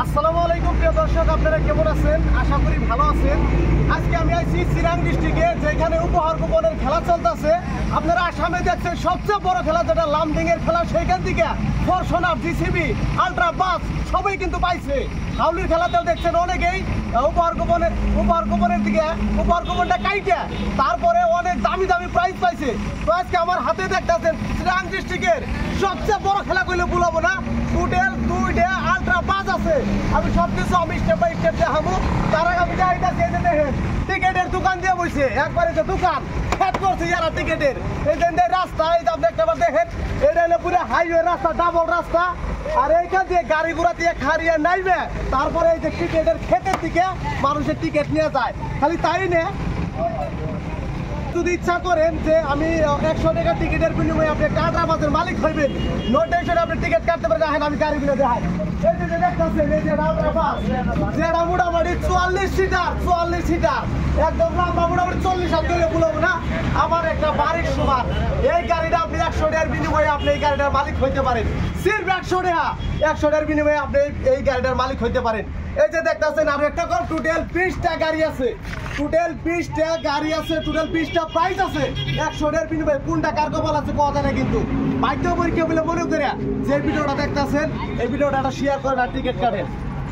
আসসালামু আলাইকুম প্রিয় দর্শক, আপনারা কেমন আছেন? আশা করি ভালো আছেন। আজকে আমি আইছি চিরাং ডিস্ট্রিক্টে, যেখানে উপহার কুপনের খেলা চলতেছে। আপনারা আসামে দেখছেন সবচেয়ে বড় খেলা যেটা লামডিং এর খেলা, সেইখান থেকে ফরশনার, জিসিবি, আলট্রা বাস সবাই কিন্তু পাইছে। হাউলির খেলাতেও দেখছেন অনেকেই উপহার কুপনের দিকে উপহার কুপনটা কাইটে তারপরে অনেক দামি দামি প্রাইজ পাইছে। তো আজকে আমার হাতে দেখতেছেন চিরাং ডিস্ট্রিক্টের সবচেয়ে বড় খেলা কইলে ভুলাবো না। টোটাল 2টা আলট্রা বাস আছে। আমি সবকিছু স্টেপ বাই স্টেপ দেখাবো। তার আগে আমি যাইতাছি, এই যে দেখেন টিকেটের দোকান দিয়ে বসে একবারে যে দোকান ফ্যাট করছে যারা টিকেটের। এই যে রাস্তা, এই যে আপনি একটা দেখেন, এটা হলো পুরো হাইওয়ে রাস্তা, ডাবল রাস্তা। আর এইখান দিয়ে গাড়ি ঘোড়া দিয়ে খারিয়ে নাইবে, তারপরে এই যে টিকেটের ক্ষেতের দিকে মানুষের টিকিট নিয়ে যায়। খালি তাই না, যদি ইচ্ছা করেন যে আমি 100 টাকা টিকিটের বিনিময়ে আপনি একটা আলট্রা বাসের মালিক হইবেন, নো টেনশন, আপনি টিকিট কাটতে পারেন। দেখেন আমি গাড়িগুলো দেখাই, এই যে দেখতেছেন এই যে আলট্রা বাস, যেটা মোটামুটি 44 সিটার, একদম লম্বা, মোটামুটি 40 হাত ধরে বলবো না, আমার একটা বাড়ির সমান। এই গাড়িটা আপনি 100 টাকার বিনিময়ে আপনি এই গাড়িটার মালিক হইতে পারেন। সির্ফ 100 টাকার বিনিময়ে আপনি এই গাড়িটার মালিক হইতে পারেন। এই যে দেখতেছেন আর একটা কম, টোটাল 20টা গাড়ি আছে, টোটাল 20টা প্রাইস আছে। 100 টাকার বিনিময়ে কোনটা কার কপাল আছে কথা না, কিন্তু বাধ্য পরীক্ষা বলে মনে করে যে ভিডিওটা দেখতেছেন, এই ভিডিওটা শেয়ার করেন আর টিকিট কাটেন।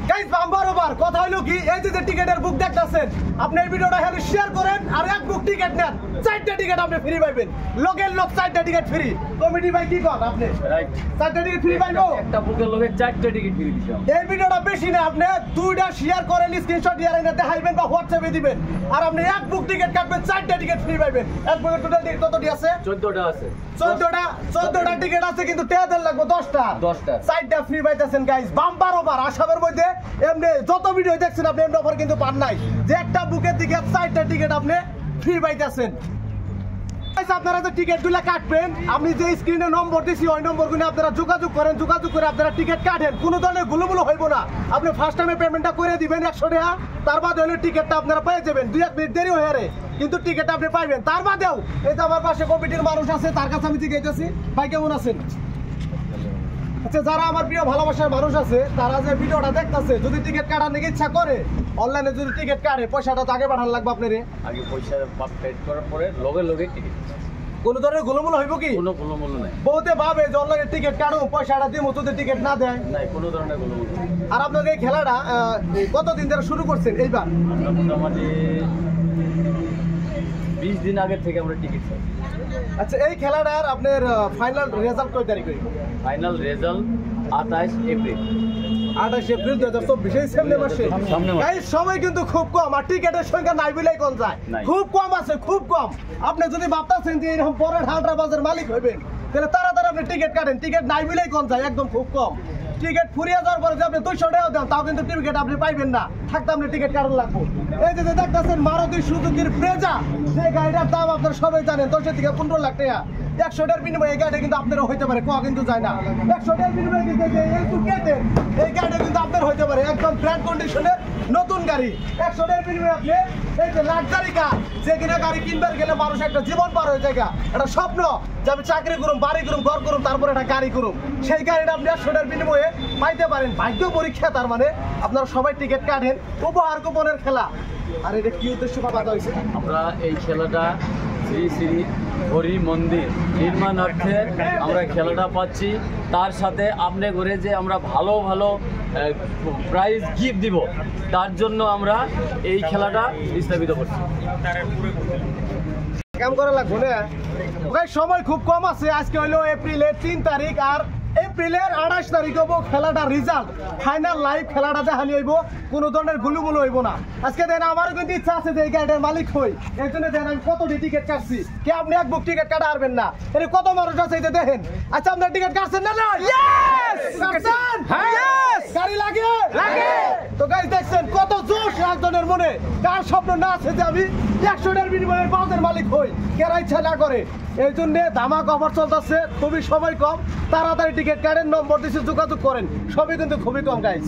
গাইস বাম্বার ওভার কথা হলো কি, এই যে টিকেটের বুক দেখতেছেন, আপনি এই ভিডিওটা খালি শেয়ার করেন আর এক বুক টিকেট নেন, 4টা টিকেট আপনি ফ্রি পাইবেন। লগের লোক 4টা টিকেট ফ্রি। কমিটি ভাই কি করেন আপনি? রাইট, 4টা টিকেট ফ্রি পাইবো। একটা বুকের লগে 4টা টিকেট ফ্রি দিছেন। এই ভিডিওটা বেশি না, আপনি 2টা শেয়ার করেন, স্ক্রিনশট দিয়ে এনে দেখাইবেন বা হোয়াটসঅ্যাপে দিবেন, আর আপনি এক বুক টিকেট কাটবেন, 4টা টিকেট ফ্রি পাইবেন। এক বুকের টোটাল টিকেট কতটি আছে? 14টা আছে। 14টা টিকেট আছে, কিন্তু টাকা লাগবে 10টা। 4টা ফ্রি পাইতেছেন গাইস, বাম্বার ওভার। আসামের মধ্যে এমনি যত ভিডিও দেখছেন আপনি এমনি অফার কিন্তু পান নাই, যে একটা বুকের দিকে 4টা টিকেট আপনি ফ্রি পাইতেছেন। আপনারা যে টিকিট গুলা কাটবেন, আমি যে স্ক্রিনে নম্বর দিচ্ছি ওই নম্বরগুলো আপনারা যোগাযোগ করেন, যোগাযোগ করে আপনারা টিকিট কাটেন। কোনো ধরনের গুলোগুলো হইব না। আপনি ফার্স্ট টাইমে পেমেন্টটা করে দিবেন 100 টাকা, তার বাদে হলে টিকিটটা আপনারা পেয়ে যাবেন। 2-1 মিনিট দেরি হয়ে রে, কিন্তু টিকিটটা আপনি পাইবেন। তার বাদেও এই যে আমার পাশে কমিটির মানুষ আছে, তার কাছে আমি জিজ্ঞাসি, ভাই কেমন আছেন? আচ্ছা, যারা আমার প্রিয় ভালোবাসার মানুষ আছে, তারা যে ভিডিওটা দেখতেছে, যদি টিকিট কাটার নাকি ইচ্ছা করে, অনলাইনে যদি টিকিট কাটে, পয়সাটা তো আগে পাঠানো লাগবে আপনার। আগে পয়সা পেড করার পরে লগে টিকিট। কোন ধরনের গোলমূল হইব কি? কোনো গোলমূল নাই। বহুতে ভাবে যে অনলাইনে টিকিট কাটো, পয়সাটা দিমু, যদি টিকিট না দেয় নাই, কোনো ধরনের গোলমূল নাই। আর আপনাদের এই খেলাটা কতদিন ধরে শুরু করছেন? এইবার মোটামুটি 20 দিন আগে থেকে আমরা টিকিট চাই। আচ্ছা, এই খেলাটার আপনার ফাইনাল রেজাল্ট কয় তারিখে? Final result 28 April. 28 এপ্রিল 2024 সামনে মাসে। গাইস সময় কিন্তু খুব কম, আর টিকেটের সংখ্যা নাই বলেই কোন যায়, খুব কম আছে, খুব কম। আপনি যদি ভাবতেছেন যে এরকম পরে আলট্রা বাসের মালিক হইবেন, তাহলে তাড়াতাড়ি আপনি টিকিট কাটেন। টিকিট নাই বলেই কোন যায়, একদম খুব কম। টিকিট ফুরিয়ে যাওয়ার পরে যে আপনি 200 টাকা দেন, তাও কিন্তু টিকিট আপনি পাইবেন না, থাকতে আপনি টিকিট কাটার লাগবে। এই যে দেখতেছেন মারুতি সুজুকির ব্রেজা, যে গাড়িটার দাম আপনারা সবাই জানেন 10 থেকে 15 লাখ টাকা। 100 টাকার বিনিময়ে এই গাড়িটা কিন্তু আপনারও হইতে পারে, কোয়া কিন্তু যায় না। 100 টাকার বিনিময়ে কিন্তু এই গাড়িটা কিন্তু আপনার হইতে পারে, একদম ব্র্যান্ড কন্ডিশনের নতুন গাড়ি। 100 টাকার বিনিময়ে আপনি এই যে লাক্সারি কার, যে কিনা গাড়ি কিনবার গেলে মানুষ একটা জীবন পার হয়ে যায়, একটা স্বপ্ন যে আমি চাকরি করুম, বাড়ি করুম, ঘর করুম, তারপরে একটা গাড়ি করুম, সেই গাড়িটা আপনি 100 টাকার বিনিময়ে পাইতে পারেন। ভাগ্য পরীক্ষা, তার মানে আপনারা সবাই টিকিট কাটেন। উপহার কুপনের খেলা। আর এটা কি উদ্দেশ্য পাওয়া হয়েছে? আমরা এই খেলাটা শ্রী শ্রী হরি মন্দির নির্মাণার্থে আমরা খেলাটা পাচ্ছি। তার সাথে আপনি করে যে আমরা ভালো ভালো প্রাইজ গিফট দিব, তার জন্য আমরা এই খেলাটা স্থাপিত করছি। কাম করা লাগবে না, সময় খুব কম আছে। আজকে হইলো এপ্রিলের 3 তারিখ, আর এপ্রিলের 28 তারিখ হবো খেলাটা রেজাল্ট, ফাইনাল লাইভ খেলাটা দেখানি হইব, কোনো ধরনের গুলুমুলু হইব না। আজকে দেন আমারও কিন্তু ইচ্ছা আছে যে এই গাড়িটার মালিক হই, এই জন্য দেন আমি কতটি টিকিট কাটছি। কে আপনি এক বুক টিকিট কাটা পারবেন না, এর কত মানুষ আছে এই যে দেখেন। আচ্ছা, আপনার টিকিট কাটছেন না? না, কাটছেন? গাড়ি লাগে তো গাইস, দেখছেন কত জোশ একজনের মনে, কার স্বপ্ন না আছে যে আমি 100 টাকার বিনিময়ে বাসের মালিক হই, কেরা ইচ্ছা না করে। এই জন্য ধামাকা অফার চলতেছে, খুবই সময় কম, তাড়াতাড়ি টিকিট কাটেন, নম্বর দিচ্ছে যোগাযোগ করেন, সবই কিন্তু খুবই কম গাইস।